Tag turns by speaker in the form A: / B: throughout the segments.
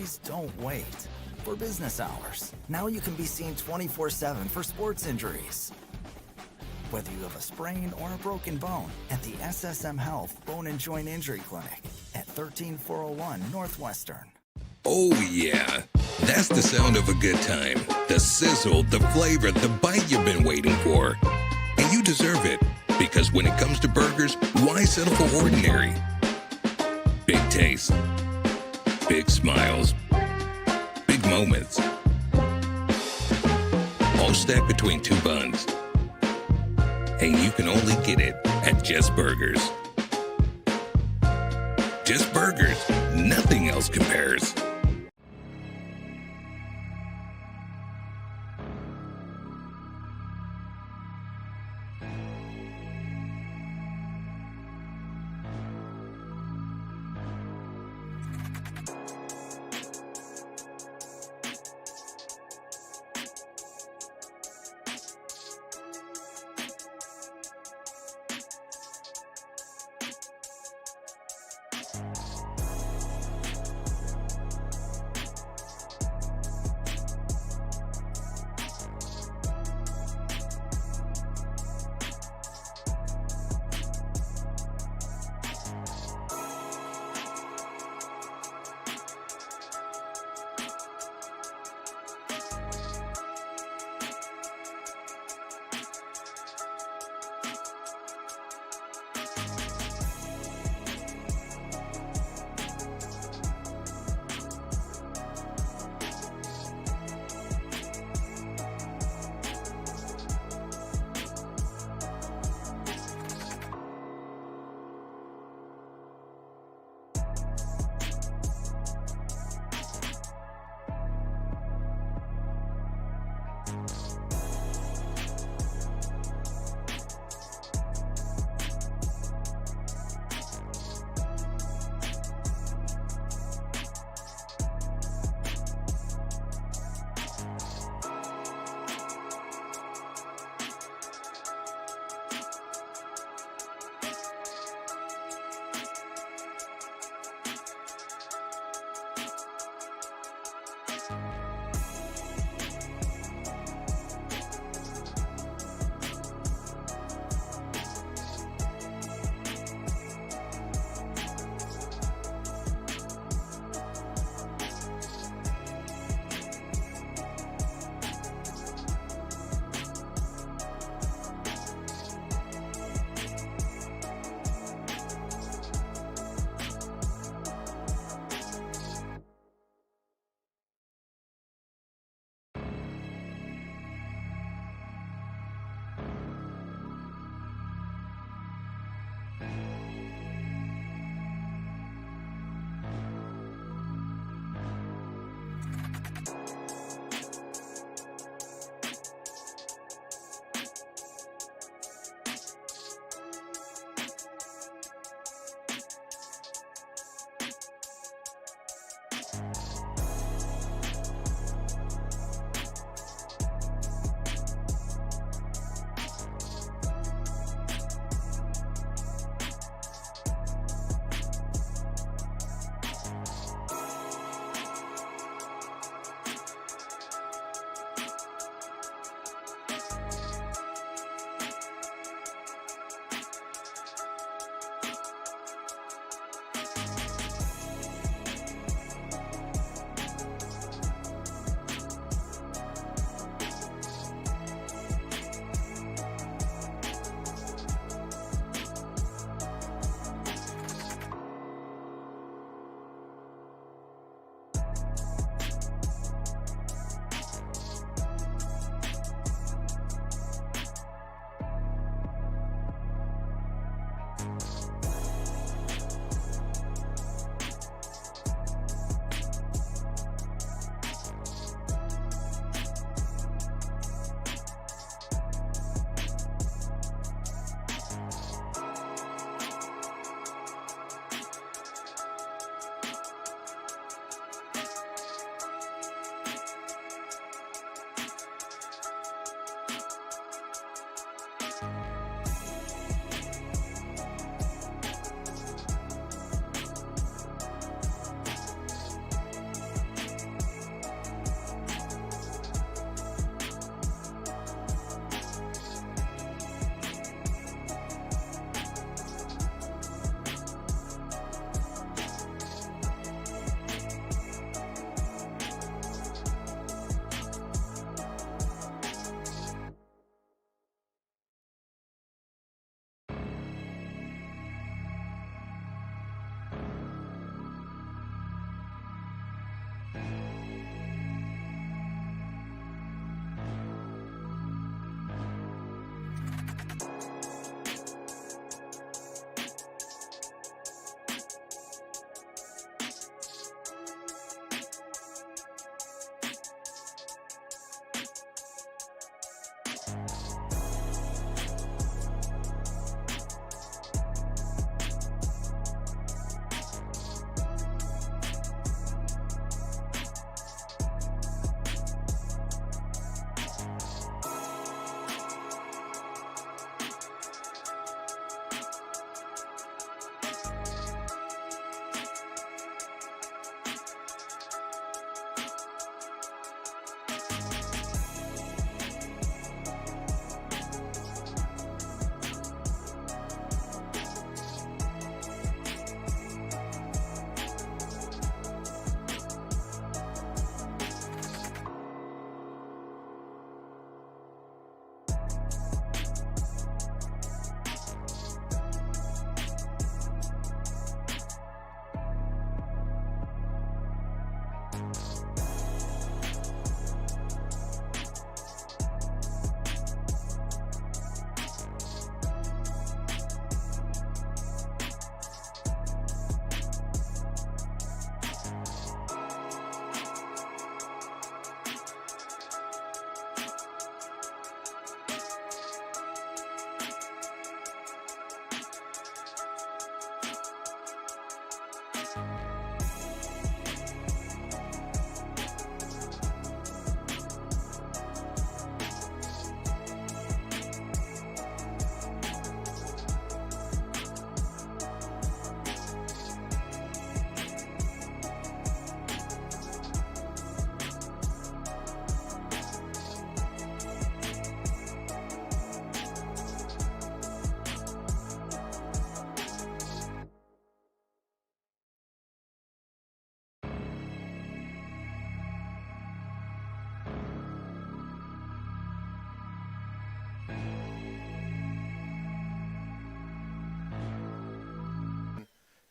A: injuries don't wait. For business hours, now you can be seen 24/7 for sports injuries. Whether you have a sprain or a broken bone, at the SSM Health Bone and Joint Injury Clinic at 13401 Northwestern.
B: Oh yeah, that's the sound of a good time. The sizzle, the flavor, the bite you've been waiting for. And you deserve it, because when it comes to burgers, why settle for ordinary? Big taste, big smiles, big moments. All stacked between two buns. And you can only get it at Just Burgers. Just Burgers, nothing else compares.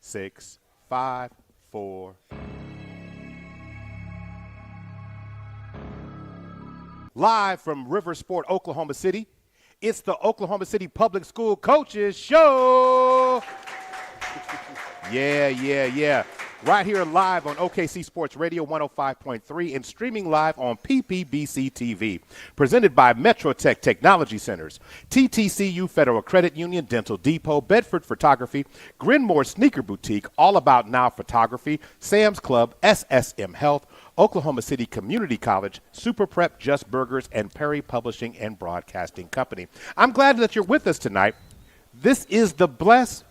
C: Six, 5, 4. Live from Riversport, Oklahoma City, it's the Oklahoma City Public School Coaches Show. Yeah. Right here live on OKC Sports Radio 105.3 and streaming live on PPBC TV. Presented by Metrotech Technology Centers, TTCU Federal Credit Union, Dental Depot, Bedford Photography, Grinmore Sneaker Boutique, All About Now Photography, Sam's Club, SSM Health, Oklahoma City Community College, Super Prep, Just Burgers, and Perry Publishing and Broadcasting Company. I'm glad that you're with us tonight. This is the best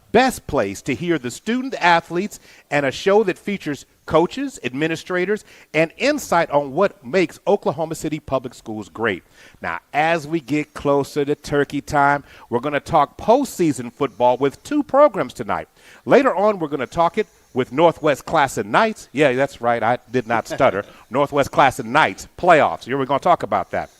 C: place to hear the student athletes and a show that features coaches, administrators, and insight on what makes Oklahoma City Public Schools great. Now, as we get closer to turkey time, we're going to talk postseason football with 2 programs tonight. Later on, we're going to talk it with Northwest Class of Knights. Yeah, that's right. I did not stutter. Northwest Class of Knights playoffs. Here we're going to talk about that.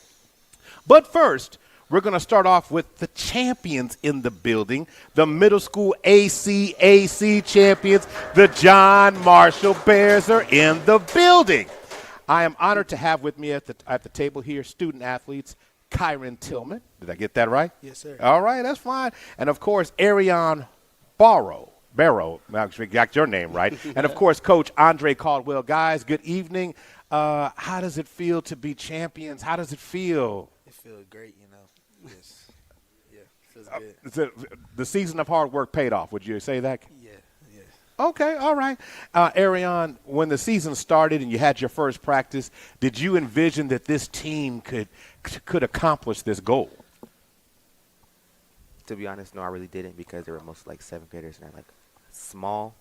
C: But first, we're going to start off with the champions in the building, the middle school ACAC champions. The John Marshall Bears are in the building. I am honored to have with me at the table here student athletes Kyron Tillman. Did I get that right?
D: Yes, sir.
C: All right, that's fine. And, of course, Arion Barrow, actually got your name right. And, of course, Coach Andre Caldwell. Guys, good evening. How does it feel to be champions? How does it feel?
D: It feels great, you know. Yes. Yeah, feels good.
C: The season of hard work paid off. Would you say that?
D: Yeah.
C: Okay, all right. Arion, when the season started and you had your first practice, did you envision that this team could accomplish this goal?
E: To be honest, no, I really didn't, because they were mostly like 7th graders and they're like small.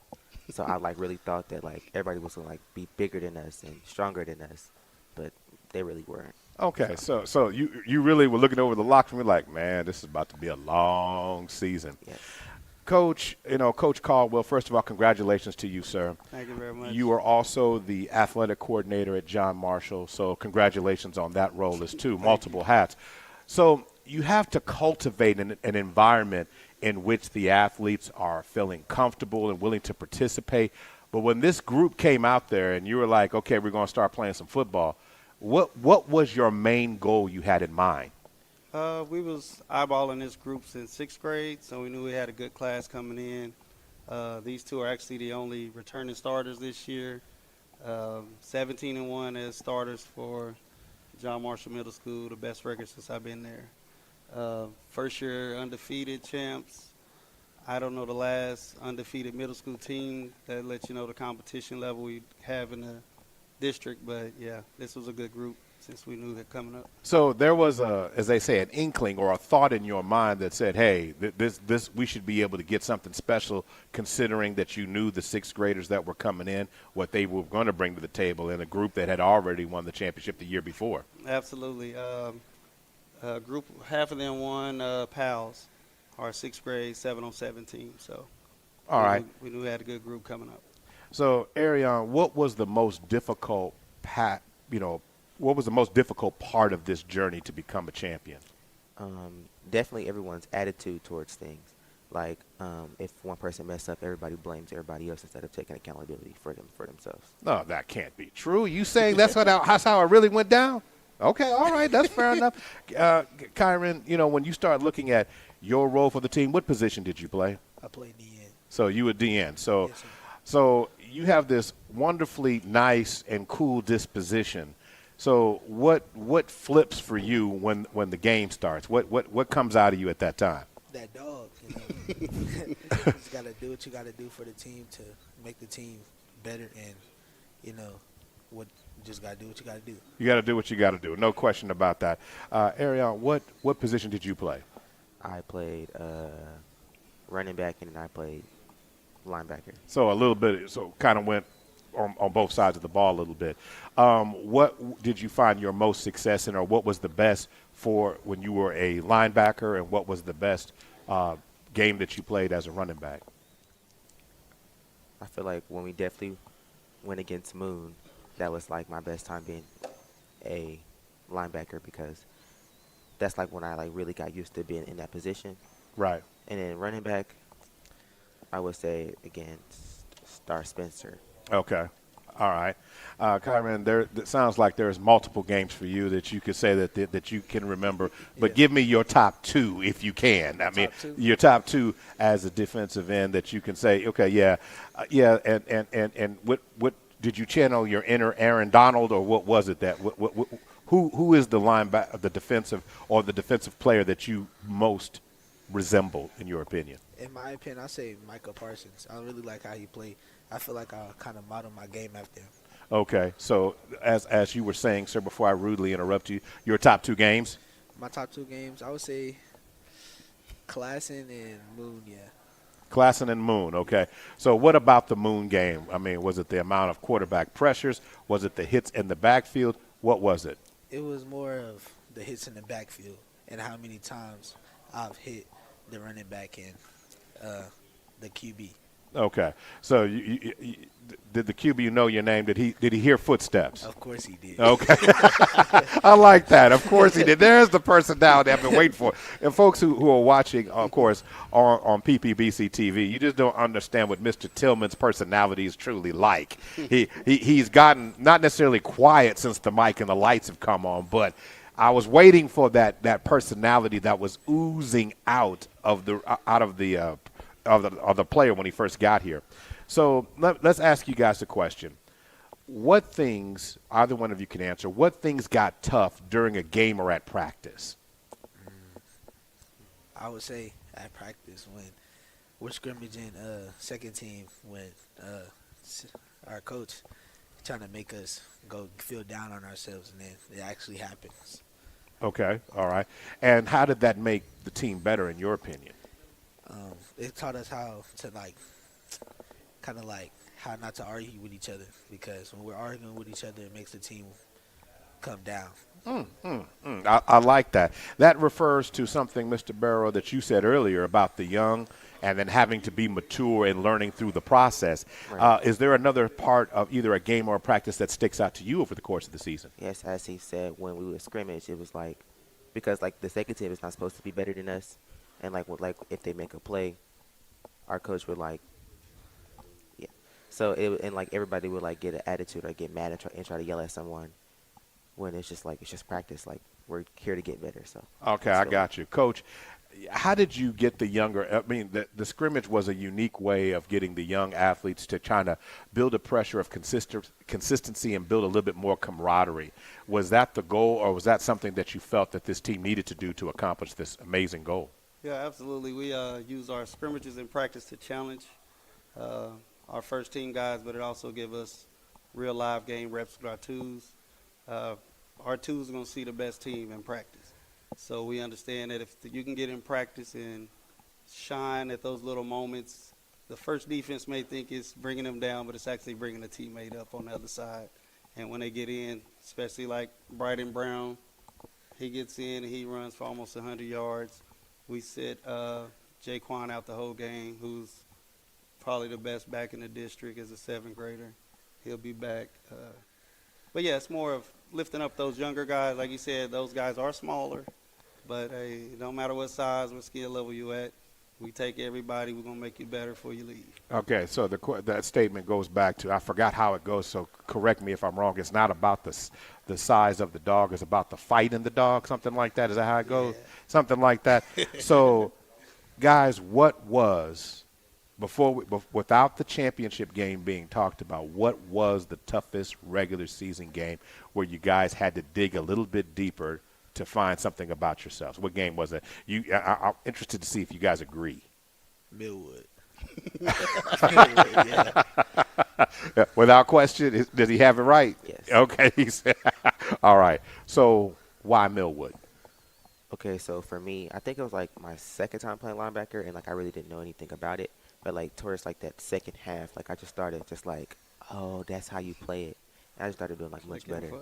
E: So I really thought that everybody was gonna be bigger than us and stronger than us, but they really weren't.
C: Okay, so you really were looking over the locker room like, man, this is about to be a long season.
E: Yes.
C: Coach, Coach Caldwell, first of all, congratulations to you, sir.
D: Thank you very much.
C: You are also the athletic coordinator at John Marshall, so congratulations on that role as too, multiple hats. So you have to cultivate an environment in which the athletes are feeling comfortable and willing to participate. But when this group came out there and you were like, okay, we're going to start playing some football, what was your main goal you had in mind?
D: We was eyeballing this group since 6th grade, so we knew we had a good class coming in. These 2 are actually the only returning starters this year. 17-1 as starters for John Marshall Middle School, the best record since I've been there. First year undefeated champs. I don't know the last undefeated middle school team. That lets you know the competition level we have in the district, but yeah, this was a good group since we knew that coming up.
C: So there was as they say, an inkling or a thought in your mind that said, hey, this we should be able to get something special, considering that you knew the 6th graders that were coming in, what they were going to bring to the table in a group that had already won the championship the year before.
D: Absolutely. Group, half of them won PALS, our 6th grade 7-on-7 team. So
C: all right,
D: we knew we had a good group coming up.
C: So, Arion, what was the most difficult part of this journey to become a champion?
E: Definitely everyone's attitude towards things. If one person mess up, everybody blames everybody else instead of taking accountability for themselves.
C: No, that can't be true. You saying that's how it really went down? Okay, all right, that's fair enough. Kyron, when you start looking at your role for the team, what position did you play?
D: I played DN.
C: So you were DN. So,
D: Yes, sir.
C: so you have this wonderfully nice and cool disposition. So what flips for you when the game starts? What comes out of you at that time?
F: that dog. You know, you just gotta do what you gotta do for the team to make the team better, and you know what you just gotta do what you gotta do.
C: You got to do what you got to do. No question about that. Ariel, what position did you play?
E: I played running back and I played linebacker.
C: So a little bit, so kind of went on both sides of the ball a little bit. What did you find your most success in, or what was the best for when you were a linebacker, and what was the best game that you played as a running back?
E: I feel like when we definitely went against Moon, that was like my best time being a linebacker, because that's like when I like really got used to being in that position.
C: Right.
E: And then running back, I would say against Star Spencer.
C: Okay. All right. Kyron, it sounds like there's multiple games for you that you could say that you can remember. But give me your top two if you can. I mean, your top two as a defensive end that you can say, okay, and what did you channel your inner Aaron Donald, or what was it that who is the linebacker, the defensive player that you most resemble in your opinion?
F: In my opinion, I say Micah Parsons. I really like how he played. I feel like I kind of modeled my game after him.
C: Okay, so as you were saying, sir, before I rudely interrupt you, your top two games?
F: My top two games, I would say Klassen and Moon, yeah.
C: Klassen and Moon, okay. So what about the Moon game? I mean, was it the amount of quarterback pressures? Was it the hits in the backfield? What was it?
F: It was more of the hits in the backfield and how many times I've hit the running back and the QB.
C: Okay, so did the QB know your name? Did he hear footsteps?
F: Of course he did.
C: Okay, I like that. Of course he did. There's the person down there I've been waiting for. And folks who are watching, of course, on PPBC TV, you just don't understand what Mr. Tillman's personality is truly like. He's gotten not necessarily quiet since the mic and the lights have come on, but I was waiting for that personality that was oozing out of the player when he first got here. So let's ask you guys a question. What things, either one of you can answer, what things got tough during a game or at practice?
F: I would say at practice when we're scrimmaging second team, when our coach trying to make us go feel down on ourselves, and then it actually happens.
C: Okay, all right. And how did that make the team better in your opinion?
F: It taught us how to how not to argue with each other, because when we're arguing with each other, it makes the team come down.
C: I like that. That refers to something, Mr. Barrow, that you said earlier about the young and then having to be mature and learning through the process. Right. Is there another part of either a game or a practice that sticks out to you over the course of the season?
E: Yes, as he said, when we were scrimmage, it was like, because like the second team is not supposed to be better than us, and like if they make a play, our coach would like, yeah. So and like everybody would like get an attitude or get mad and try to yell at someone, when it's just practice. Like, we're here to get better. So
C: okay, I got you, Coach. How did you get the younger? I mean, the scrimmage was a unique way of getting the young athletes to try to build a pressure of consistency and build a little bit more camaraderie. Was that the goal, or was that something that you felt that this team needed to do to accomplish this amazing goal?
D: Yeah, absolutely. We use our scrimmages in practice to challenge our first team guys, but it also give us real live game reps with our twos. Our twos are going to see the best team in practice. So we understand that if you can get in practice and shine at those little moments, the first defense may think it's bringing them down, but it's actually bringing a teammate up on the other side. And when they get in, especially like Bryden Brown, he gets in and he runs for almost 100 yards. We sit Jaquan out the whole game, who's probably the best back in the district as a 7th grader. He'll be back. But, yeah, it's more of lifting up those younger guys. Like you said, those guys are smaller. But, hey, no matter what size, what skill level you at, we take everybody. We're going to make you better before you leave.
C: Okay, so that statement goes back to, I forgot how it goes, so correct me if I'm wrong. It's not about the size of the dog. It's about the fight in the dog, something like that. Is that how it goes? Yeah. Something like that. So, guys, what was, without the championship game being talked about, what was the toughest regular season game where you guys had to dig a little bit deeper to find something about yourselves? What game was it? I'm interested to see if you guys agree.
F: Millwood. Millwood, yeah.
C: Without question, does he have it right?
E: Yes.
C: Okay. He said, all right. So why Millwood?
E: Okay, so for me, I think it was like my second time playing linebacker, and like I really didn't know anything about it. But like towards like that second half, like I just started just like, oh, that's how you play it. And I just started doing like much better.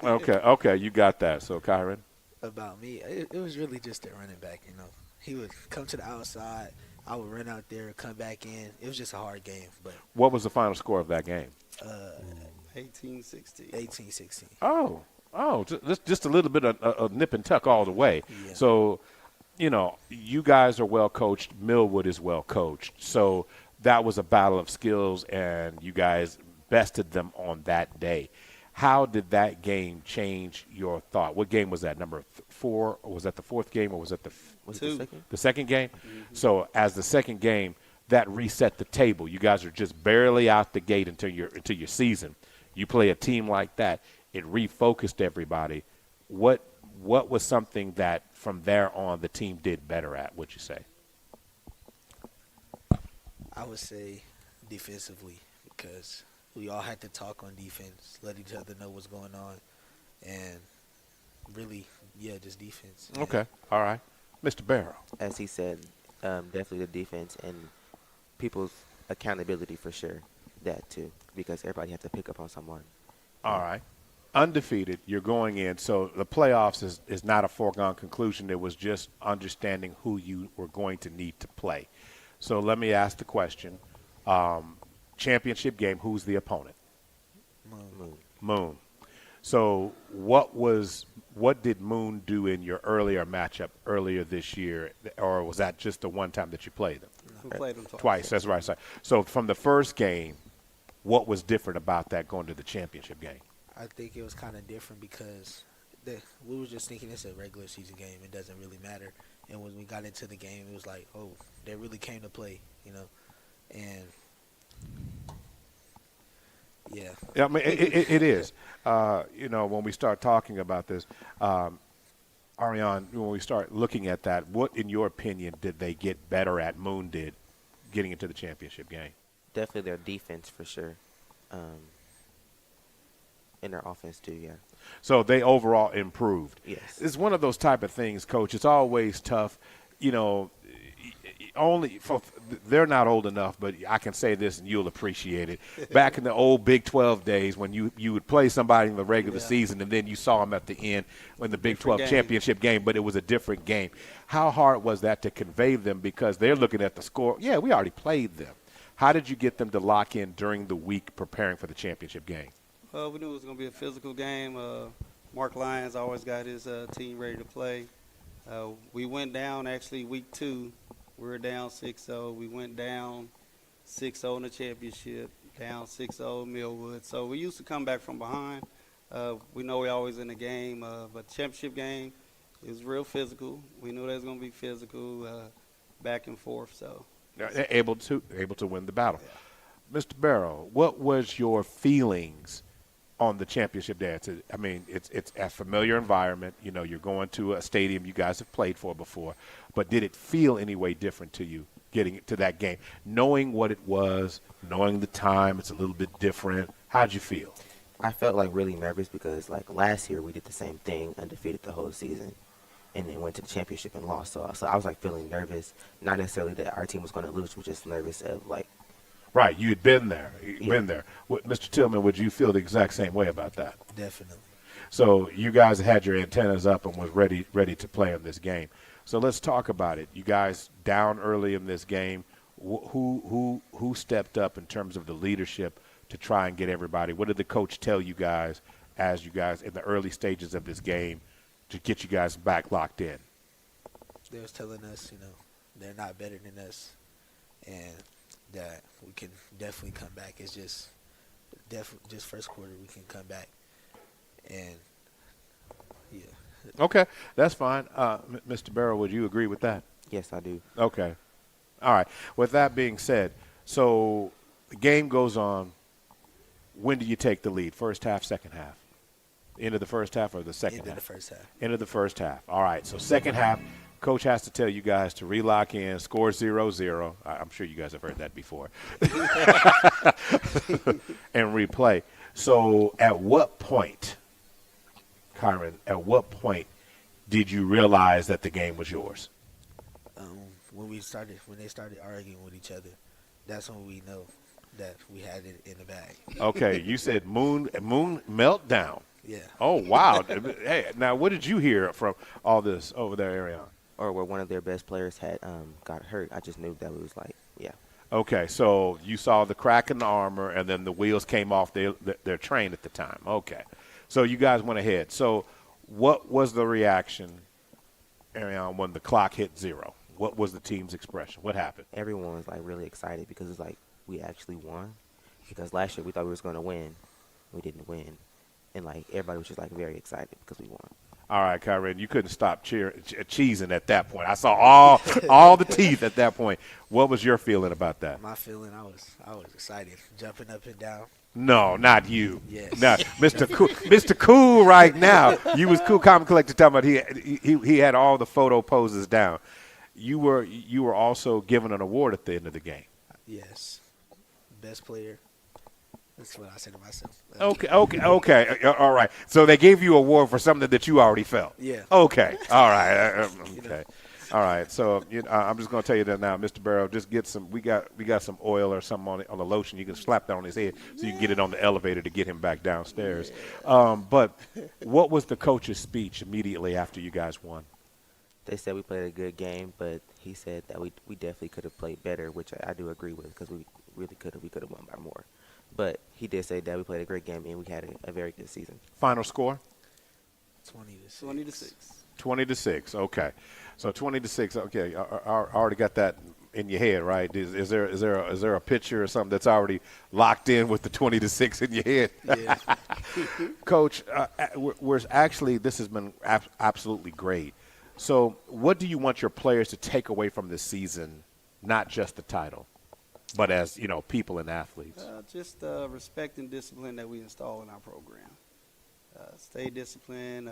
C: Okay, you got that. So Kyron?
F: About me, it was really just a running back, you know. He would come to the outside. I would run out there, come back in. It was just a hard game. But
C: What was the final score of that game?
D: 18-16.
F: 18-16.
C: Oh, just a little bit of nip and tuck all the way.
F: Yeah.
C: So, you know, you guys are well coached. Millwood is well coached. So that was a battle of skills, and you guys bested them on that day. How did that game change your thought? What game was that? Number 4? Or was that the fourth game, or was that the second game? Mm-hmm. So as the second game, that reset the table. You guys are just barely out the gate into your season. You play a team like that. It refocused everybody. What was something that from there on the team did better at, would you say?
F: I would say defensively, because we all had to talk on defense, let each other know what's going on, and really, just defense.
C: Okay, all right. Mr. Barrow.
E: As he said, definitely the defense and people's accountability for sure, that too, because everybody had to pick up on someone.
C: All right. Undefeated, you're going in. So the playoffs is not a foregone conclusion. It was just understanding who you were going to need to play. So let me ask the question. Championship game, who's the opponent? Moon. So what did Moon do in your earlier matchup earlier this year, or was that just the one time that you played them?
D: We played them
C: Twice, that's right. So from the first game, what was different about that going to the championship game?
F: I think it was kind of different because we were just thinking it's a regular season game. It doesn't really matter. And when we got into the game, it was like, oh, they really came to play, you know. And, yeah.
C: I mean, it is. You know, when we start talking about this, Ariane, when we start looking at that, what, in your opinion, did they get better at, Moon did, getting into the championship game?
E: Definitely their defense for sure. And their offense too, yeah.
C: So they overall improved.
E: Yes.
C: It's one of those type of things, Coach. It's always tough. You know, they're not old enough, but I can say this and you'll appreciate it. Back in the old Big 12 days when you would play somebody in the regular season and then you saw them at the end in the Big 12 championship game, but it was a different game. How hard was that to convey them, because they're looking at the score? Yeah, we already played them. How did you get them to lock in during the week preparing for the championship game?
D: We knew it was going to be a physical game. Mark Lyons always got his team ready to play. We went down actually week 2. We were down 6-0. We went down 6-0 in the championship, down 6-0 Millwood. So we used to come back from behind. We know we're always in the game, but championship game is real physical. We knew that was going to be physical, back and forth. So
C: able to win the battle. Yeah. Mr. Barrow, what was your feelings on the championship day? It's a familiar environment. You know, you're going to a stadium you guys have played for before. But did it feel any way different to you getting to that game? Knowing what it was, knowing the time, it's a little bit different. How'd you feel?
E: I felt like really nervous because like last year we did the same thing, undefeated the whole season, and then went to the championship and lost. So I was like feeling nervous, not necessarily that our team was going to lose, but just nervous of like.
C: Right, you had been there. Been there. Mr. Tillman, would you feel the exact same way about that?
F: Definitely.
C: So you guys had your antennas up and was ready to play in this game. So let's talk about it. You guys down early in this game. Who stepped up in terms of the leadership to try and get everybody? What did the coach tell you guys as you guys in the early stages of this game to get you guys back locked in?
F: They was telling us, you know, they're not better than us, and that we can definitely come back. It's just first quarter we can come back, and yeah.
C: Okay, that's fine. Mr. Barrow, would you agree with that?
E: Yes, I do.
C: Okay. All right. With that being said, so the game goes on. When do you take the lead? First half, second half? End of the first half or the second
F: End
C: half?
F: of the first half.
C: End of the first half. All right, so second half, coach has to tell you guys to relock in, score 0-0. I'm sure you guys have heard that before. And replay. So at what point, Kyron, did you realize that the game was yours?
F: When they started arguing with each other, that's when we know that we had it in the bag.
C: Okay, you said moon meltdown.
F: Yeah.
C: Oh, wow. Hey, now what did you hear from all this over there, Ariane?
E: Or where one of their best players had got hurt. I just knew that it was like, yeah.
C: Okay, so you saw the crack in the armor, and then the wheels came off their train at the time. Okay, so you guys went ahead. So what was the reaction, Ariane, when the clock hit 0? What was the team's expression? What happened?
E: Everyone was like really excited because it's like we actually won. Because last year we thought we was going to win. We didn't win. And like everybody was just like very excited because we won.
C: All right, Kyron, you couldn't stop cheesing at that point. I saw all the teeth at that point. What was your feeling about that?
F: My feeling, I was excited, jumping up and down.
C: No, not you.
F: Yes.
C: No, Mr. Cool right now. You was cool, calm, collected, talking about he had all the photo poses down. You were also given an award at the end of the game.
F: Yes. Best player. That's what I said to myself.
C: Okay. All right. So they gave you an award for something that you already felt.
F: Yeah.
C: Okay. All right. Okay. All right. So I'm just going to tell you that now, Mr. Barrow. Just get some. We got some oil or something on the lotion. You can slap that on his head so you can get it on the elevator to get him back downstairs. But what was the coach's speech immediately after you guys won?
E: They said we played a good game, but he said that we definitely could have played better, which I do agree with because we really could have. We could have won by more. But he did say that we played a great game and we had a very good season.
C: Final score?
D: 20-6.
C: 20-6. Okay. So 20-6. Okay. I already got that in your head, right? Is there a picture or something that's already locked in with the 20-6 in your head?
F: Yeah.
C: Coach, this has been absolutely great. So what do you want your players to take away from this season, not just the title, but as, people and athletes?
D: Just respect and discipline that we install in our program. Stay disciplined,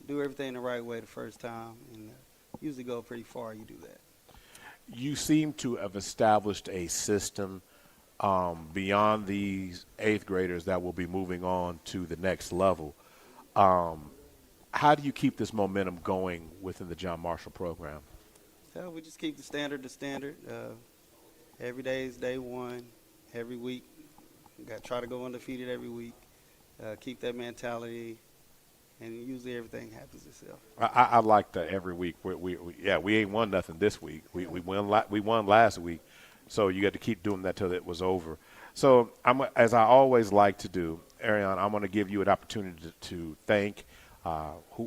D: do everything the right way the first time, and usually go pretty far. You do that.
C: You seem to have established a system beyond these 8th graders that will be moving on to the next level. How do you keep this momentum going within the John Marshall program?
D: We just keep the standard the standard. Every day is day one. Every week, got to try to go undefeated every week. Keep that mentality, and usually everything happens itself.
C: I like that every week. We ain't won nothing this week. We won last week, so you got to keep doing that till it was over. So as I always like to do, Ariane, I'm going to give you an opportunity to thank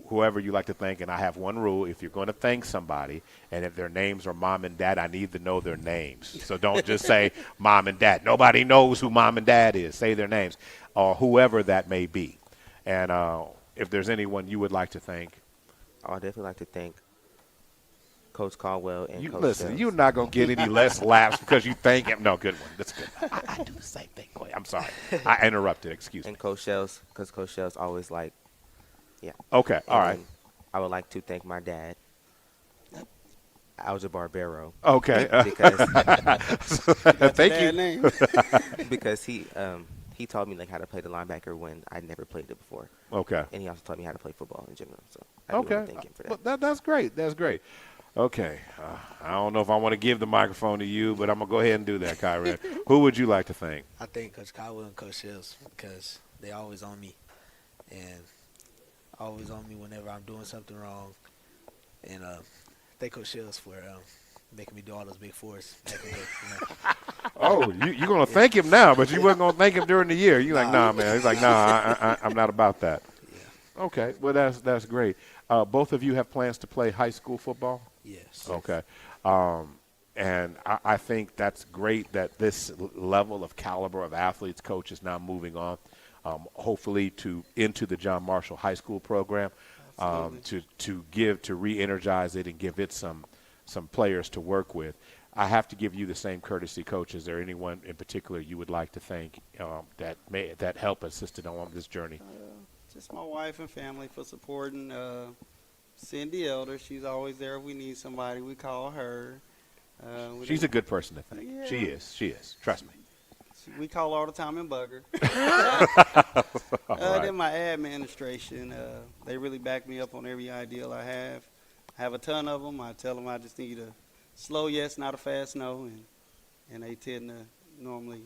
C: whoever you like to thank, and I have one rule. If you're going to thank somebody, and if their names are mom and dad, I need to know their names. So don't just say mom and dad. Nobody knows who mom and dad is. Say their names, or whoever that may be. And if there's anyone you would like to thank.
E: I'd definitely like to thank Coach Caldwell and Coach
C: Listen,
E: Shells.
C: you're not going to get any less laughs because you thank him. No, good one. That's good. I do the same thing. Go ahead. I'm sorry. I interrupted. Excuse me.
E: And Coach Shells, because Coach Shells always yeah.
C: Okay. All right.
E: I would like to thank my dad, Alja Barbero.
C: Okay.
E: Because
C: thank you.
D: Name.
E: because he taught me how to play the linebacker when I never played it before.
C: Okay.
E: And he also taught me how to play football in general. So I do want to thank him for that.
C: Well, that's great. That's great. Okay. I don't know if I want to give the microphone to you, but I'm going to go ahead and do that, Kyron. Who would you like to thank?
F: I thank Coach Caldwell and Coach Shells because they always on me, and always on me whenever I'm doing something wrong. And thank Coach Shells for making me do all those big fours.
C: Oh, you're going to thank him now, but you wasn't going to thank him during the year. You're like, nah, man. He's like, nah, I'm not about that.
F: Yeah.
C: Okay. Well, that's great. Both of you have plans to play high school football?
F: Yes.
C: Okay. And I think that's great that this level of caliber of athletes, coach, is now moving on, hopefully into the John Marshall High School program, to re-energize it and give it some players to work with. I have to give you the same courtesy, Coach. Is there anyone in particular you would like to thank that helped assisted on this journey?
D: Just my wife and family for supporting. Cindy Elder, she's always there if we need somebody. We call her.
C: She's a good person to thank.
D: Yeah.
C: She is. Trust me.
D: We call her all the time and bug her.
C: Right.
D: Then my administration, they really back me up on every ideal I have. I have a ton of them. I tell them I just need a slow yes, not a fast no, and they tend to normally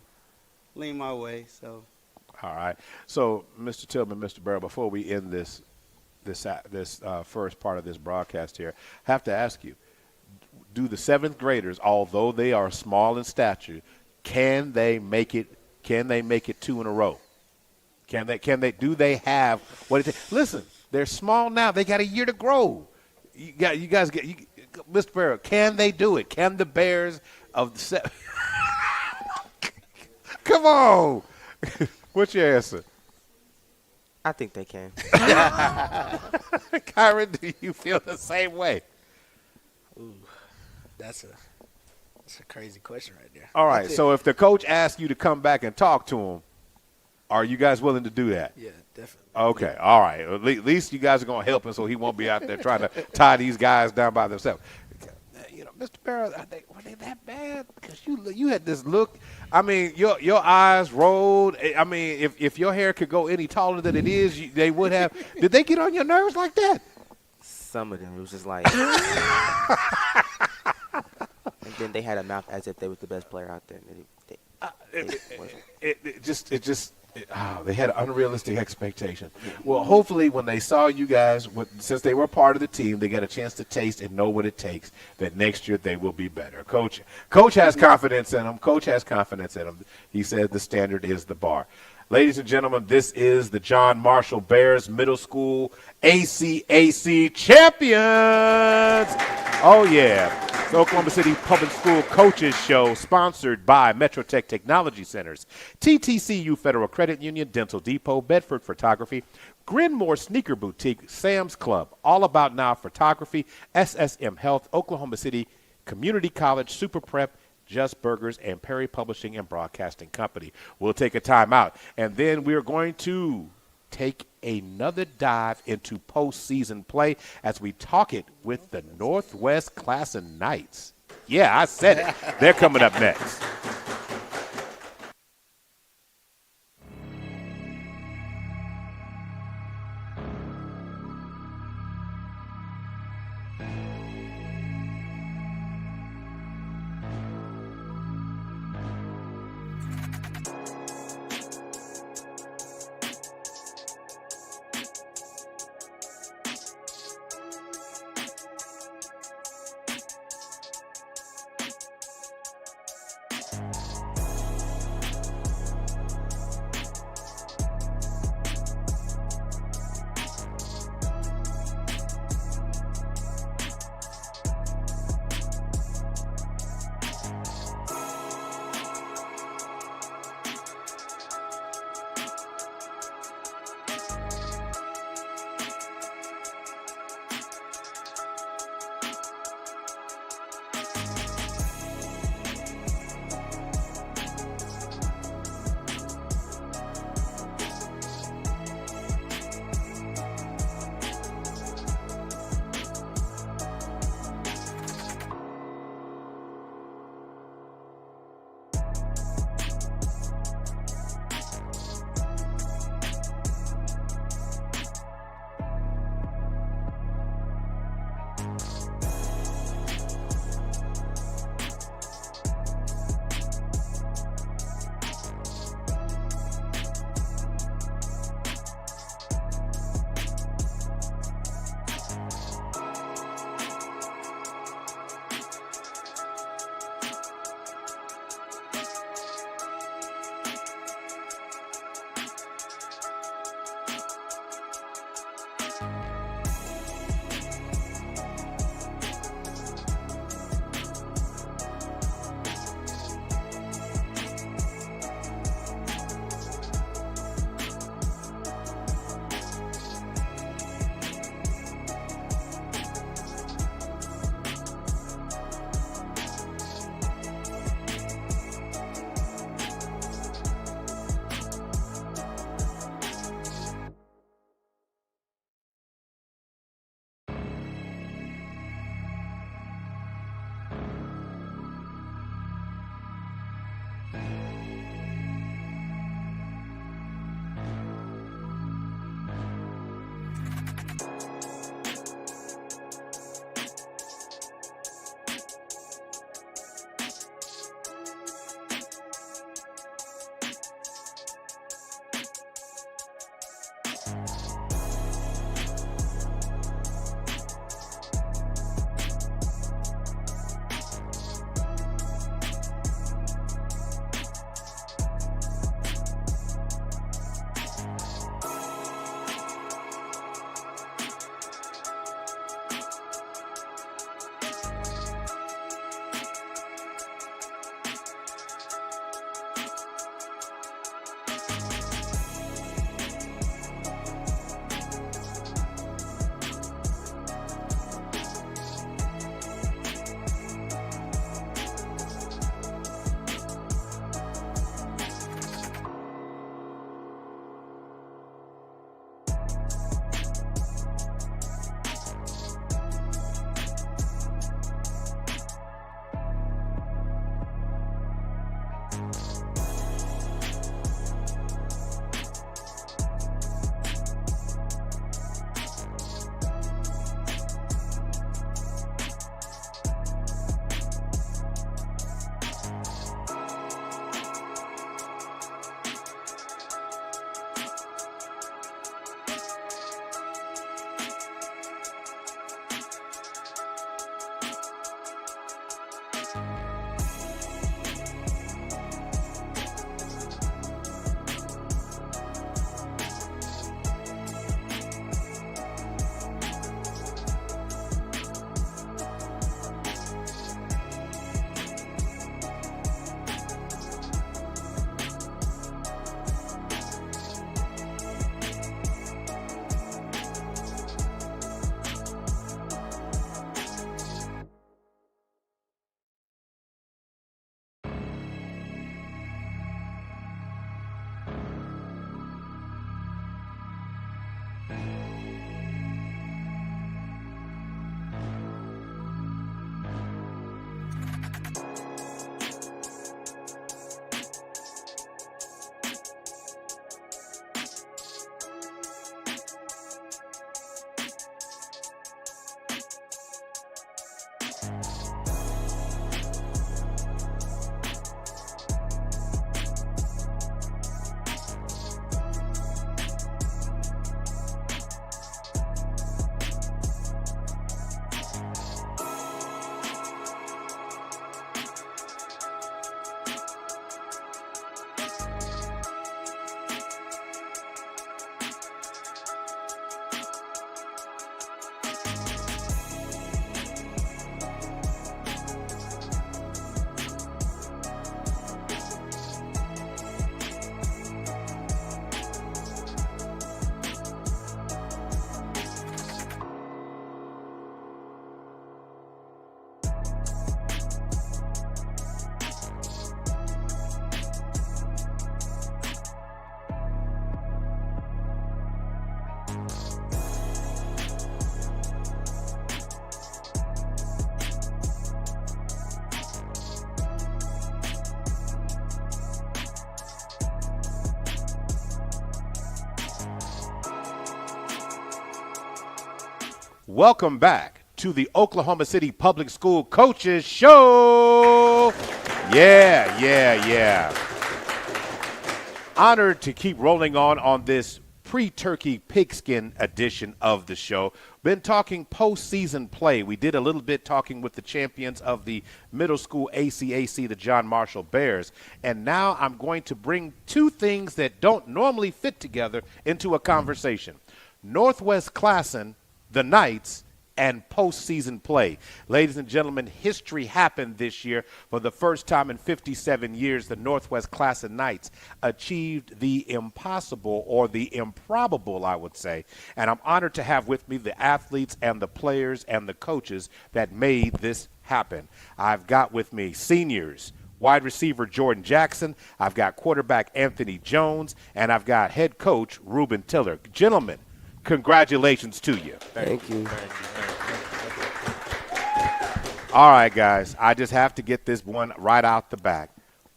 D: lean my way. So.
C: All right. So, Mr. Tillman, Mr. Barrow, before we end this first part of this broadcast here, I have to ask you, do the seventh graders, although they are small in stature, can they make it 2 in a row? Do they have what it takes? Listen, they're small now. They got a year to grow. Mr. Barrow, can they do it? Can the Bears of the Come on. What's your answer?
E: I think they can.
C: Kyron, do you feel the same way?
F: Ooh, that's a crazy question right there.
C: All right, so if the coach asks you to come back and talk to him, are you guys willing to do that?
F: Yeah, definitely.
C: Okay, all right. At least you guys are going to help him so he won't be out there trying to tie these guys down by themselves. You know, Mr. Barrow, were they that bad? Because you had this look. I mean, your eyes rolled. I mean, if your hair could go any taller than it is, they would have. Did they get on your nerves like that?
E: Some of them, it was just like. And then they had a mouth as if they was the best player out there.
C: They had unrealistic expectations. Well, hopefully when they saw you guys, since they were part of the team, they got a chance to taste and know what it takes, that next year they will be better. Coach has confidence in them. Coach has confidence in them. He said the standard is the bar. Ladies and gentlemen, this is the John Marshall Bears Middle School ACAC champions. Oh, yeah. The Oklahoma City Public School Coaches Show, sponsored by Metrotech Technology Centers, TTCU Federal Credit Union, Dental Depot, Bedford Photography, Grinmore Sneaker Boutique, Sam's Club, All About Now Photography, SSM Health, Oklahoma City Community College, Super Prep, Just Burgers, and Perry Publishing and Broadcasting Company. We'll take a time out, and then we're going to take another dive into postseason play as we talk it with the Northwest Classen Knights. Yeah, I said it. They're coming up next. Welcome back to the Oklahoma City Public School Coaches Show. Yeah. Honored to keep rolling on this pre-turkey pigskin edition of the show. Been talking postseason play. We did a little bit talking with the champions of the middle school ACAC, the John Marshall Bears. And now I'm going to bring two things that don't normally fit together into a conversation. Northwest Classen, the Knights, and postseason play. Ladies and gentlemen, history happened this year. For the first time in 57 years, the Northwest Classen Knights achieved the impossible, or the improbable, I would say. And I'm honored to have with me the athletes and the players and the coaches that made this happen. I've got with me seniors, wide receiver Jordan Jackson, I've got quarterback Anthony Jones, and I've got head coach Ruben Tiller. Gentlemen, congratulations to you.
G: Thank you.
C: All right, guys, I just have to get this one right out the back.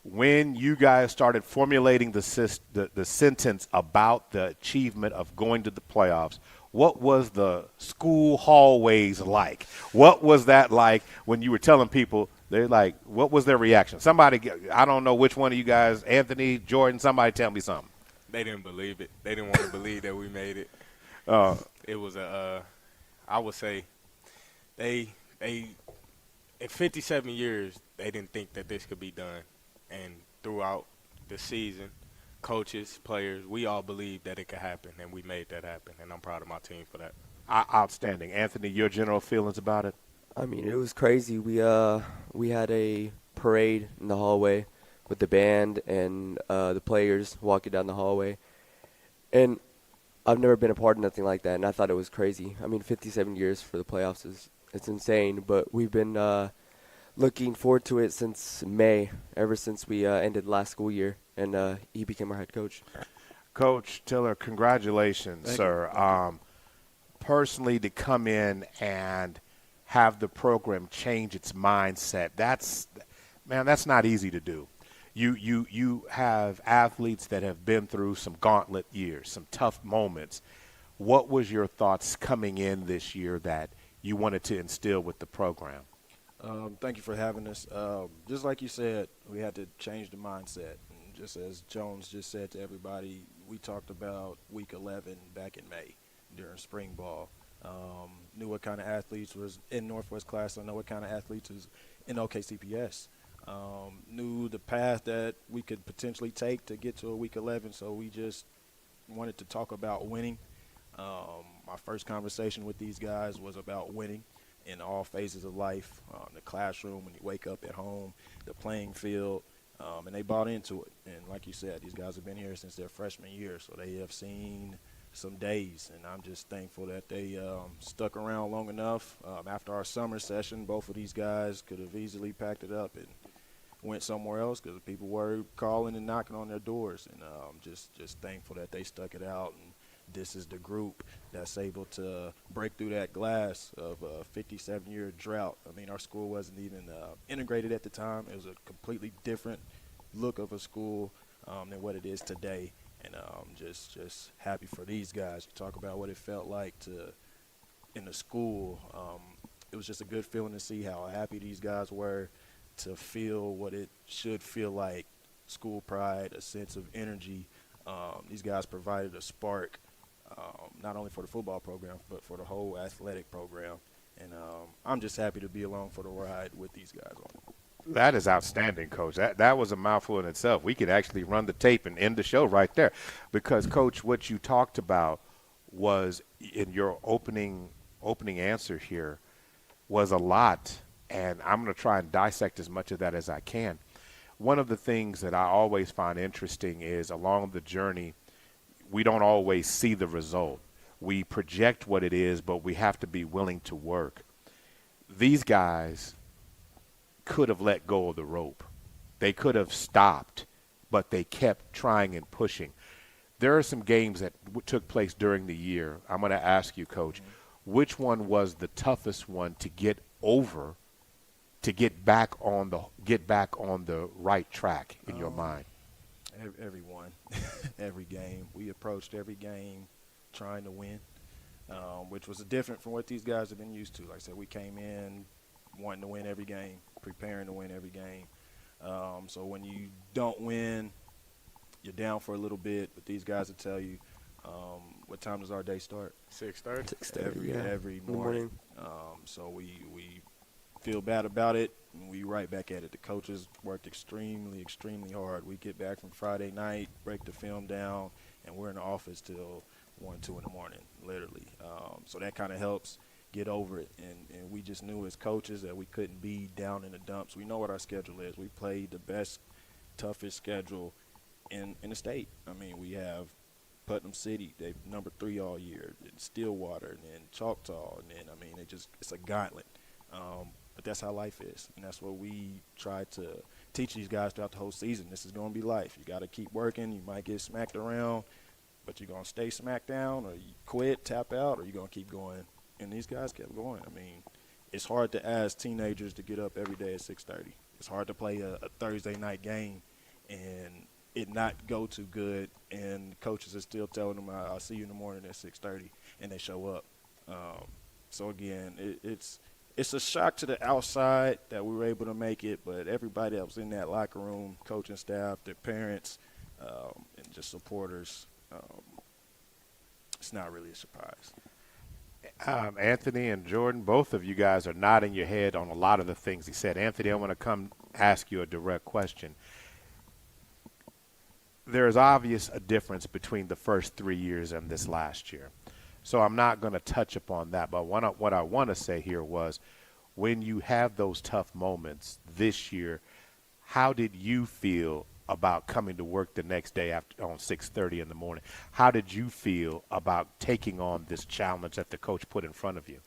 C: When you guys started formulating the sentence about the achievement of going to the playoffs, what was the school hallways like? What was that like when you were telling people? They're like, what was their reaction? Somebody, I don't know which one of you guys, Anthony, Jordan, somebody tell me something.
H: They didn't believe it. They didn't want to believe that we made it. It was I would say they in 57 years, they didn't think that this could be done. And throughout the season, coaches, players, we all believed that it could happen, and we made that happen. And I'm proud of my team for that.
C: Outstanding. Anthony, your general feelings about it?
G: I mean, it was crazy. We had a parade in the hallway with the band and the players walking down the hallway. And I've never been a part of nothing like that, and I thought it was crazy. I mean, 57 years for the playoffs it's insane, but we've been looking forward to it since May, ever since we ended last school year, and he became our head coach.
C: Coach Tiller, congratulations, sir. Personally, to come in and have the program change its mindset, that's not easy to do. You have athletes that have been through some gauntlet years, some tough moments. What was your thoughts coming in this year that you wanted to instill with the program?
I: Thank you for having us. Just like you said, we had to change the mindset. And just as Jones just said to everybody, we talked about week 11 back in May during spring ball. Knew what kind of athletes was in Northwest Class. I know what kind of athletes is in OKCPS. Knew the path that we could potentially take to get to a week 11, so we just wanted to talk about winning. My first conversation with these guys was about winning in all phases of life, the classroom, when you wake up at home, the playing field, and they bought into it. And like you said, these guys have been here since their freshman year, so they have seen some days, and I'm just thankful that they stuck around long enough. After our summer session, both of these guys could have easily packed it up and went somewhere else because people were calling and knocking on their doors, and just thankful that they stuck it out. And this is the group that's able to break through that glass of a 57-year drought. I mean, our school wasn't even integrated at the time. It was a completely different look of a school than what it is today. And just happy for these guys. You talk about what it felt like in the school. It was just a good feeling to see how happy these guys were, to feel what it should feel like, school pride, a sense of energy. These guys provided a spark, not only for the football program, but for the whole athletic program. And I'm just happy to be along for the ride with these guys on it.
C: That is outstanding, Coach. That was a mouthful in itself. We could actually run the tape and end the show right there. Because, Coach, what you talked about was, in your opening answer here, was a lot. And I'm going to try and dissect as much of that as I can. One of the things that I always find interesting is, along the journey, we don't always see the result. We project what it is, but we have to be willing to work. These guys could have let go of the rope. They could have stopped, but they kept trying and pushing. There are some games that took place during the year. I'm going to ask you, Coach, which one was the toughest one to get over, to get back on the right track in your mind?
I: Everyone, every game. We approached every game trying to win. which was different from what these guys have been used to. Like I said, we came in wanting to win every game, preparing to win every game. So when you don't win, you're down for a little bit. But these guys will tell you, what time does our day start?
H: 6:30.
G: 6:30,
I: Every morning. So we feel bad about it, and we right back at it. The coaches worked extremely, extremely hard. We get back from Friday night, break the film down, and we're in the office till 1, 2 in the morning, literally. So that kind of helps get over it. And we just knew as coaches that we couldn't be down in the dumps. We know what our schedule is. We played the best, toughest schedule in the state. I mean, we have Putnam City, they number 3 all year, and Stillwater, and then Choctaw, and then, I mean, it's a gauntlet. But that's how life is, and that's what we try to teach these guys throughout the whole season. This is going to be life. You got to keep working. You might get smacked around, but you're going to stay smacked down, or you quit, tap out, or you're going to keep going. And these guys kept going. I mean, it's hard to ask teenagers to get up every day at 6:30. It's hard to play a Thursday night game and it not go too good, and coaches are still telling them, I'll see you in the morning at 6:30, and they show up. So, again, it's a shock to the outside that we were able to make it, but everybody that was in that locker room, coaching staff, their parents, and just supporters, it's not really a surprise.
C: Anthony and Jordan, both of you guys are nodding your head on a lot of the things he said. Anthony, I want to come ask you a direct question. There is obvious a difference between the first 3 years and this last year. So I'm not going to touch upon that. But what I want to say here was, when you have those tough moments this year, how did you feel about coming to work the next day on 6:30 in the morning? How did you feel about taking on this challenge that the coach put in front of you?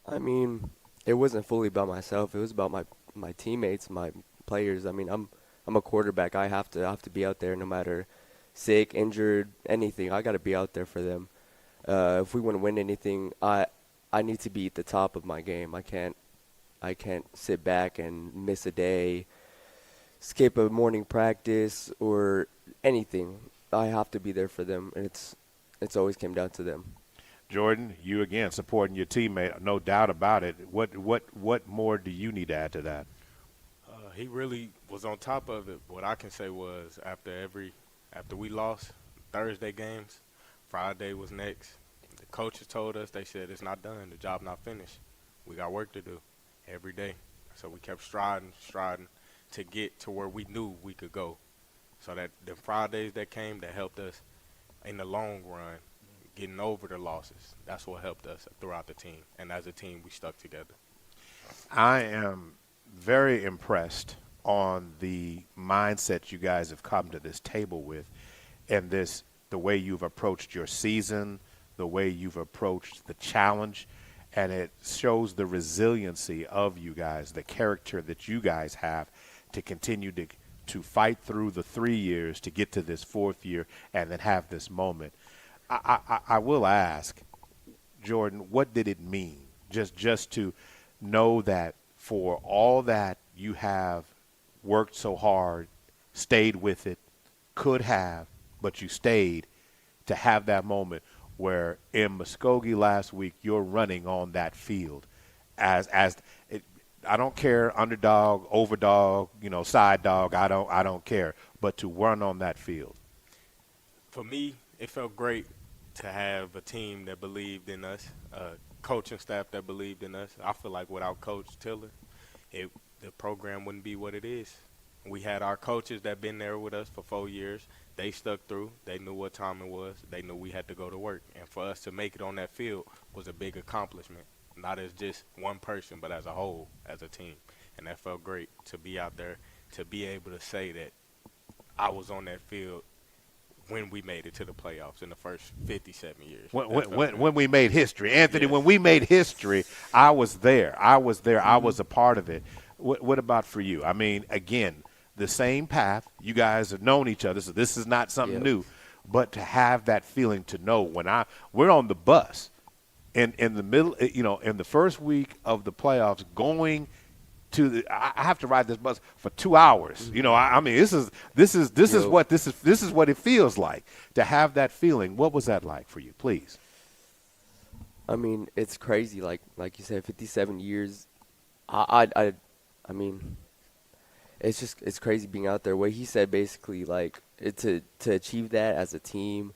G: I mean, it wasn't fully about myself. It was about my teammates, my players. I mean, I'm a quarterback. I have to be out there no matter sick, injured, anything. I got to be out there for them. If we want to win anything, I need to be at the top of my game. I can't sit back and miss a day, skip a morning practice or anything. I have to be there for them, and it's always came down to them.
C: Jordan, you again supporting your teammate, no doubt about it. What more do you need to add to that?
H: He really was on top of it. What I can say was, after we lost Thursday games, Friday was next. The coaches told us, they said, it's not done. The job not finished. We got work to do every day. So we kept striding to get to where we knew we could go. So that the Fridays that came, that helped us in the long run, getting over the losses. That's what helped us throughout the team. And as a team, we stuck together.
C: I am very impressed on the mindset you guys have come to this table with, and the way you've approached your season, the way you've approached the challenge, and it shows the resiliency of you guys, the character that you guys have to continue to fight through the 3 years to get to this 4th year and then have this moment. I will ask, Jordan, what did it mean just to know that for all that you have worked so hard, stayed with it, could have, but you stayed, to have that moment where in Muskogee last week you're running on that field as I don't care, underdog, overdog, side dog, I don't care, but to run on that field.
H: For me, it felt great to have a team that believed in us, a coaching staff that believed in us. I feel like without Coach Tiller, the program wouldn't be what it is. We had our coaches that been there with us for 4 years. They stuck through. They knew what time it was. They knew we had to go to work. And for us to make it on that field was a big accomplishment, not as just one person, but as a whole, as a team. And that felt great to be out there, to be able to say that I was on that field when we made it to the playoffs in the first 57 years.
C: When we made history. Anthony,
H: yes.
C: When we made history, I was there. I was a part of it. What about for you? I mean, again, the same path. You guys have known each other, so this is not something new. But to have that feeling, to know when we're on the bus in the middle, in the first week of the playoffs, going to I have to ride this bus for 2 hours. I mean, this is what it feels like to have that feeling. What was that like for you, please?
G: I mean, it's crazy. Like you said, 57 years. I mean, it's crazy being out there. What he said basically, like to achieve that as a team,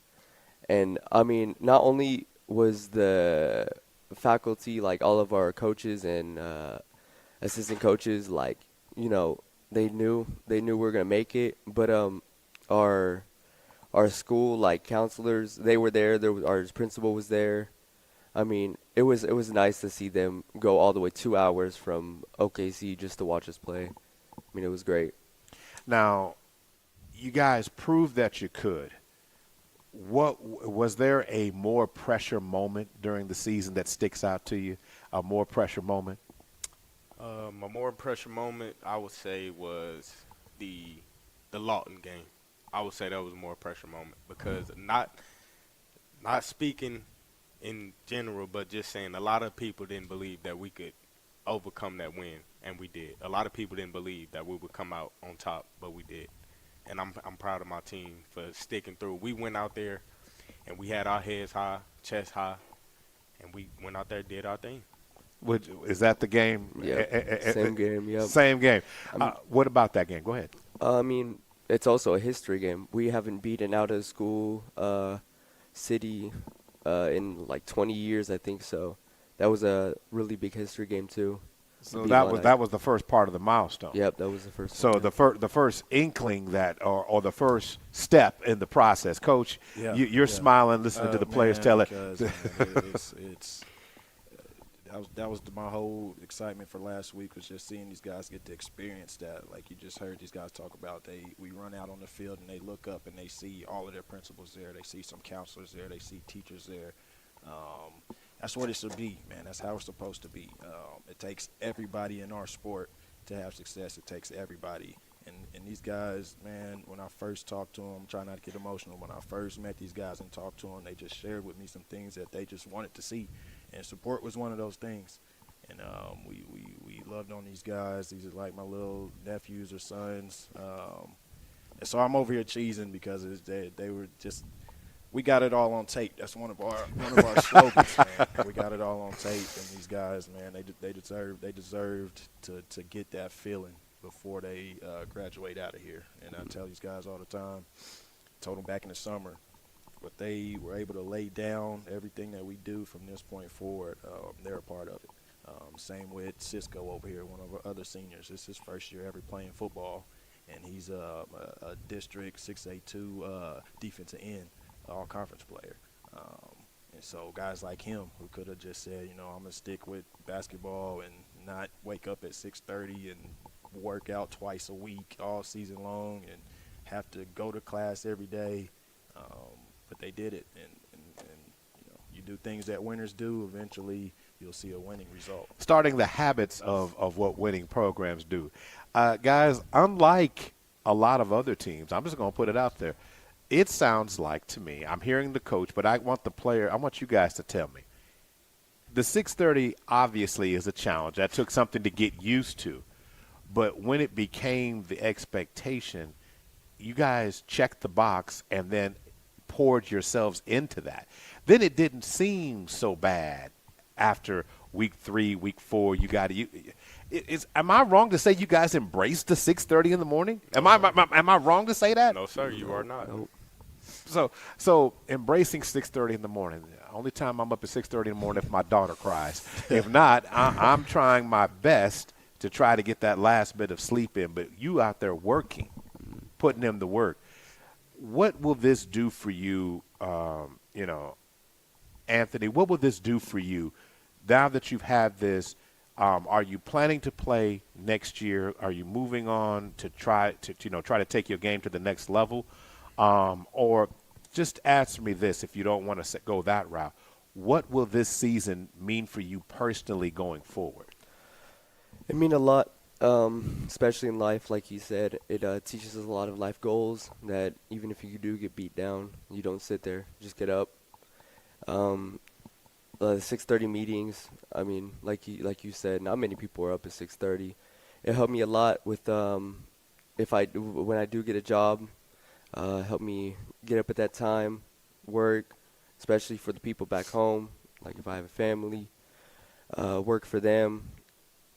G: and I mean, not only was the faculty, like all of our coaches and assistant coaches, like they knew we were gonna make it, but our our school like counselors, they were there. Our principal was there. I mean, it was nice to see them go all the way 2 hours from OKC just to watch us play. I mean, it was great.
C: Now, you guys proved that you could. What was there a more pressure moment during the season that sticks out to you? A more pressure moment?
H: My more pressure moment, I would say, was the Lawton game. I would say that was a more pressure moment because not speaking in general, but just saying a lot of people didn't believe that we could overcome that win, and we did. A lot of people didn't believe that we would come out on top, but we did. And I'm proud of my team for sticking through. We went out there, and we had our heads high, chest high, and we went out there and did our thing.
C: Is that the game?
G: Yeah, same game, yep.
C: Same game. What about that game? Go ahead.
G: I mean, it's also a history game. We haven't beaten out of school city in like 20 years, I think so. That was a really big history game too.
C: So that was the first part of the milestone.
G: Yep, that was the first.
C: So the first inkling that or the first step in the process, Coach.
I: Yeah,
C: you're smiling, listening to the players tell it.
I: Because, it's that was my whole excitement for last week was just seeing these guys get to experience that. Like you just heard these guys talk about, we run out on the field and they look up and they see all of their principals there. They see some counselors there. They see teachers there. That's what it should be, man. That's how it's supposed to be. It takes everybody in our sport to have success. It takes everybody. And these guys, man, when I first talked to them, try not to get emotional, when I first met these guys and talked to them, they just shared with me some things that they just wanted to see. And support was one of those things. And we loved on these guys. These are like my little nephews or sons. And so I'm over here cheesing because they were just – we got it all on tape. That's one of our slogans, man. We got it all on tape. And these guys, man, they deserved to get that feeling before they graduate out of here. And I tell these guys all the time, told them back in the summer, but they were able to lay down everything that we do from this point forward. They're a part of it. Same with Cisco over here, one of our other seniors. It's his first year ever playing football, and he's a District 6A2 defensive end, all-conference player. And so guys like him who could have just said, I'm going to stick with basketball and not wake up at 6:30 and work out twice a week all season long and have to go to class every day. But they did it, and you do things that winners do, eventually you'll see a winning result.
C: Starting the habits of what winning programs do. Guys, unlike a lot of other teams, I'm just going to put it out there, it sounds like to me, I'm hearing the coach, but I want you guys to tell me. The 6:30 obviously is a challenge. That took something to get used to. But when it became the expectation, you guys checked the box and then poured yourselves into that. Then it didn't seem so bad after week 3, week 4. Am I wrong to say you guys embraced the 6:30 in the morning? Am I wrong to say that?
H: No, sir, you are not.
G: Nope.
C: So embracing 6:30 in the morning. Only time I'm up at 6:30 in the morning if my daughter cries. If not, I'm trying my best to try to get that last bit of sleep in. But you out there working, putting in the work. What will this do for you, Anthony? What will this do for you now that you've had this? Are you planning to play next year? Are you moving on to try to take your game to the next level? Or just answer me this if you don't want to go that route. What will this season mean for you personally going forward?
G: It means a lot, especially in life, like you said. It teaches us a lot of life goals that even if you do get beat down, you don't sit there. Just get up. The 6:30 meetings, I mean, like you said, not many people are up at 6:30. It helped me a lot with when I do get a job, help me get up at that time, work, especially for the people back home. Like if I have a family, work for them,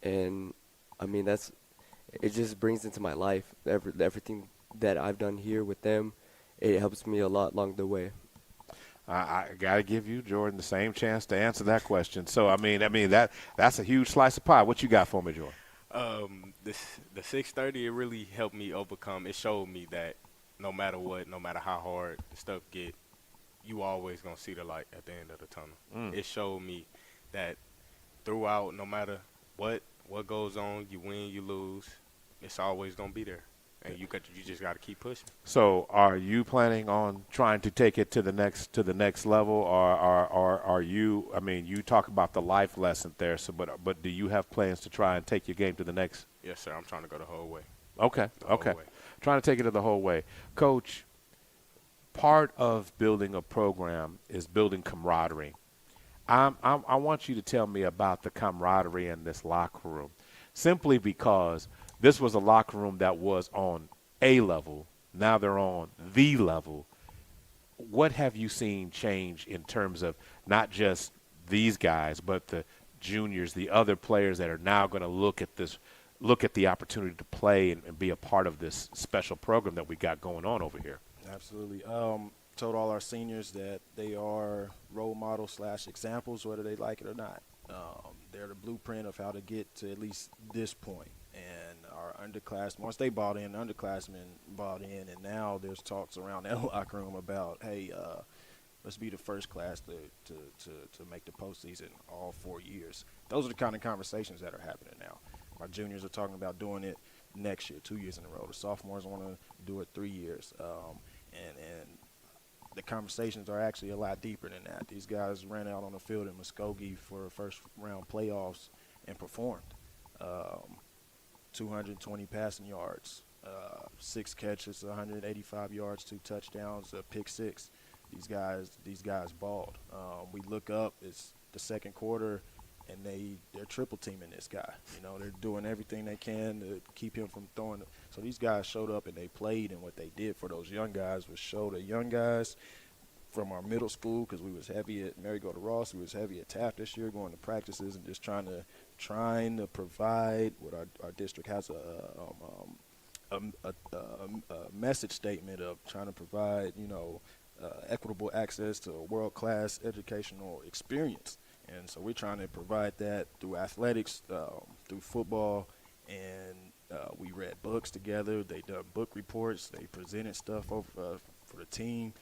G: and I mean it just brings into my life everything that I've done here with them. It helps me a lot along the way.
C: I got to give you, Jordan, the same chance to answer that question. So I mean that's a huge slice of pie. What you got for me, Jordan?
H: The 6:30, it really helped me overcome. It showed me that no matter what, no matter how hard the stuff get, you always gonna see the light at the end of the tunnel. It showed me that throughout, no matter what goes on, you win, you lose, it's always gonna be there, and you just gotta keep pushing.
C: So, are you planning on trying to take it to the next level, or are you? I mean, you talk about the life lesson there. So, but do you have plans to try and take your game to the next?
H: Yes, sir. I'm trying to go the whole way.
C: Okay.
H: The whole way.
C: Trying to take it the whole way, Coach. Part of building a program is building camaraderie. I want you to tell me about the camaraderie in this locker room, simply because this was a locker room that was on A level. Now they're on the level. What have you seen change in terms of not just these guys, but the juniors, the other players that are now going to look at the opportunity to play and be a part of this special program that we got going on over here?
I: Absolutely. Told all our seniors that they are role models / examples, whether they like it or not. They're the blueprint of how to get to at least this point. And our underclassmen, once they bought in, underclassmen bought in, and now there's talks around that locker room about, hey, let's be the first class to make the postseason all 4 years. Those are the kind of conversations that are happening now. Our juniors are talking about doing it next year, 2 years in a row. The sophomores want to do it 3 years. And the conversations are actually a lot deeper than that. These guys ran out on the field in Muskogee for first-round playoffs and performed. 220 passing yards, 6 catches, 185 yards, 2 touchdowns, a pick 6. These guys balled. We look up, it's the second quarter, and they're triple teaming this guy. You know, they're doing everything they can to keep him from throwing. So these guys showed up and they played, and what they did for those young guys was show the young guys from our middle school, because we was heavy at Marigold Ross, we was heavy at Taft this year, going to practices and just trying to provide what our district has a message statement of trying to provide, equitable access to a world-class educational experience. And so we're trying to provide that through athletics, through football, and we read books together. They done book reports. They presented stuff over, for the team.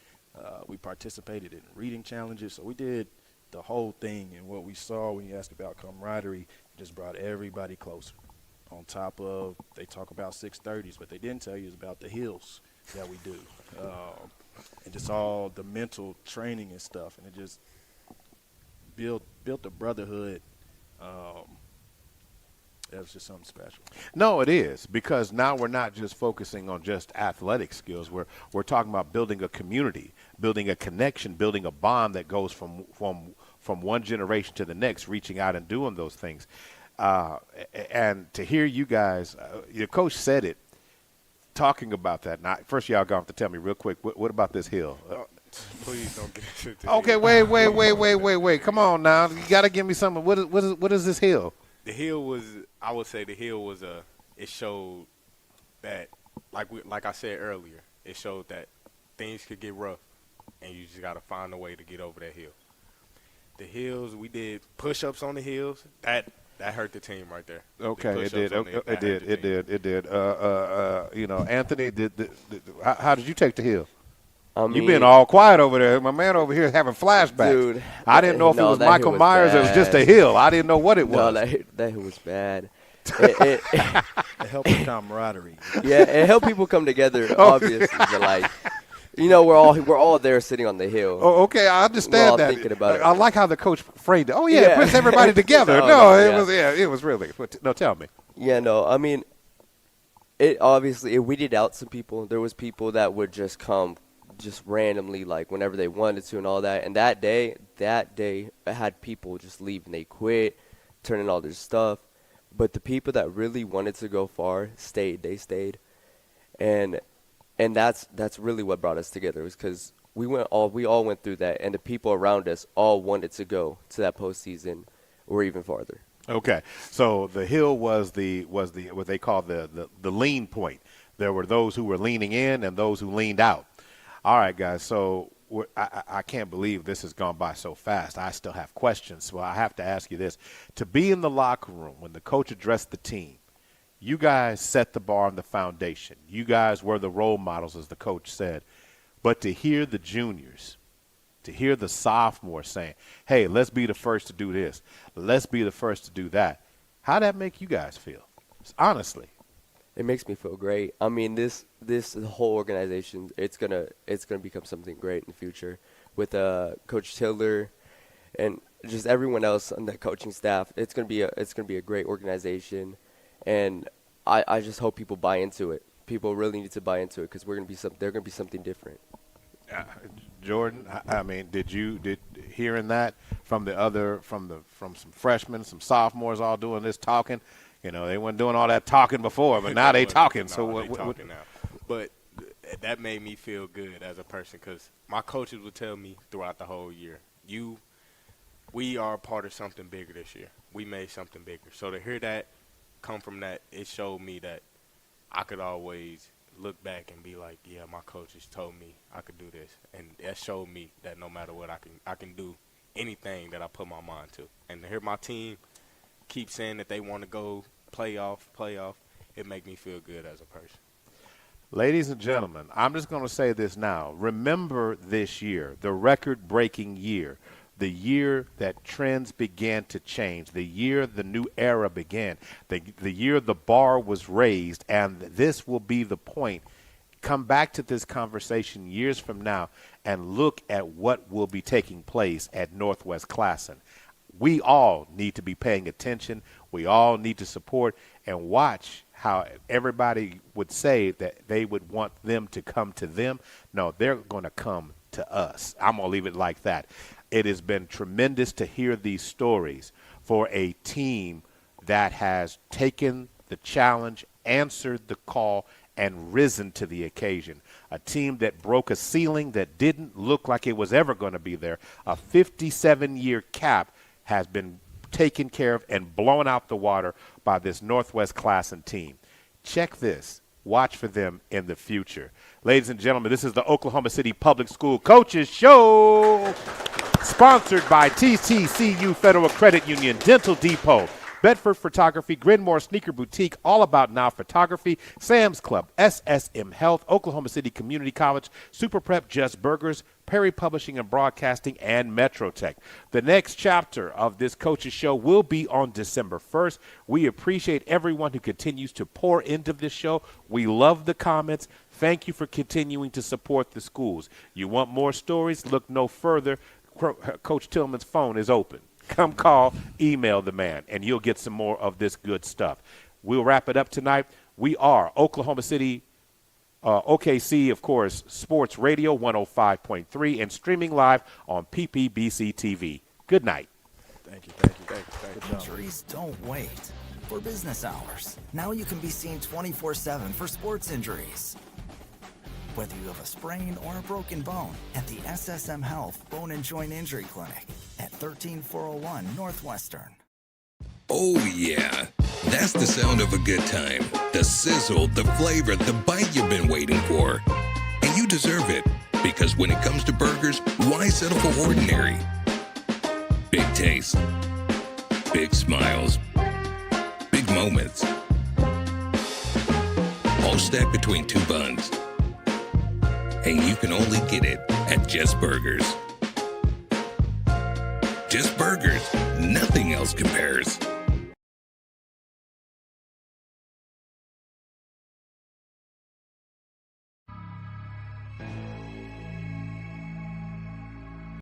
I: We participated in reading challenges. So we did the whole thing, and what we saw when you ask about camaraderie just brought everybody closer. On top of, they talk about 630s, what they didn't tell you is about the hills that we do, and just all the mental training and stuff, and it just built a brotherhood. That was just something special.
C: No, it is, because now we're not just focusing on just athletic skills. We're talking about building a community, building a connection, building a bond that goes from one generation to the next, reaching out and doing those things. And to hear you guys, your coach said it, talking about that. Now, first, y'all going to have to tell me real quick, what about this hill?
H: Please don't get into it.
C: Okay, wait. Come on now. You got to give me something. What is this hill?
H: The hill was, I would say it showed that, like I said earlier, it showed that things could get rough, and you just got to find a way to get over that hill. The hills, we did push-ups on the hills. That hurt the team right there.
C: Okay, it did. Anthony, how did you take the hill? You been all quiet over there. My man over here is having flashbacks.
G: Dude,
C: I didn't know if it was Michael Myers or it was just a hill. I didn't know what it was.
G: No, that hill was bad.
I: It helped the camaraderie.
G: Yeah, it helped people come together, obviously. But we're all there sitting on the hill.
C: Oh, okay, I understand that.
G: Thinking about it.
C: I like how the coach framed it. Oh yeah, it puts everybody together. It was really. No, tell me.
G: Yeah, no, I mean, it weeded out some people. There was people that would just come just randomly, like whenever they wanted to and all that. And that day I had people just leave and they quit, turning all their stuff. But the people that really wanted to go far stayed. They stayed. And that's really what brought us together, was because we all went through that, and the people around us all wanted to go to that postseason or even farther.
C: Okay, so the hill was the what they call the lean point. There were those who were leaning in and those who leaned out. All right, guys. So I can't believe this has gone by so fast. I still have questions, so I have to ask you this: to be in the locker room when the coach addressed the team, you guys set the bar on the foundation. You guys were the role models, as the coach said. But to hear the juniors, to hear the sophomores saying, hey, let's be the first to do this, let's be the first to do that, how'd that make you guys feel? Honestly.
G: It makes me feel great. I mean, this whole organization, it's gonna become something great in the future with Coach Tiller and just everyone else on the coaching staff. It's gonna be a great organization, and I just hope people buy into it. People really need to buy into it because they're gonna be something different.
C: Jordan, I mean, did hearing that from some freshmen, some sophomores all doing this talking? You know, they weren't doing all that talking before, but now they talking. So
H: what talking now? But that made me feel good as a person because my coaches would tell me throughout the whole year, we are a part of something bigger this year. We made something bigger. So to hear that come from that, it showed me that I could always look back and be like, yeah, my coaches told me I could do this. And that showed me that no matter what, I can do anything that I put my mind to. And to hear my team keep saying that they want to go playoff, it make me feel good as a person.
C: Ladies and gentlemen, I'm just going to say this now. Remember this year, the record-breaking year, the year that trends began to change, the year the new era began, the year the bar was raised, and this will be the point. Come back to this conversation years from now and look at what will be taking place at Northwest Classen. We all need to be paying attention. We all need to support and watch how everybody would say that they would want them to come to them. No, they're going to come to us. I'm going to leave it like that. It has been tremendous to hear these stories for a team that has taken the challenge, answered the call, and risen to the occasion. A team that broke a ceiling that didn't look like it was ever going to be there. A 57-year cap has been taken care of and blown out the water by this Northwest Classen team. Check this. Watch for them in the future. Ladies and gentlemen, this is the Oklahoma City Public School Coaches Show, sponsored by TCCU Federal Credit Union, Dental Depot, Bedford Photography, Grinmore Sneaker Boutique, All About Now Photography, Sam's Club, SSM Health, Oklahoma City Community College, Super Prep Just Burgers, Perry Publishing and Broadcasting, and Metrotech. The next chapter of this Coaches Show will be on December 1st. We appreciate everyone who continues to pour into this show. We love the comments. Thank you for continuing to support the schools. You want more stories? Look no further. Coach Tillman's phone is open. Come call, email the man, and you'll get some more of this good stuff. We'll wrap it up tonight. We are Oklahoma City, OKC, of course, Sports Radio 105.3 and streaming live on PPBC TV. Good night.
I: Thank you.
A: Injuries don't wait. For business hours, now you can be seen 24/7 for sports injuries. Whether you have a sprain or a broken bone, at the SSM Health Bone and Joint Injury Clinic at 13401 Northwestern.
B: Oh, yeah. That's the sound of a good time. The sizzle, the flavor, the bite you've been waiting for. And you deserve it, because when it comes to burgers, why settle for ordinary? Big taste, big smiles, big moments. All stacked between two buns. And you can only get it at Just Burgers. Just Burgers. Nothing else compares.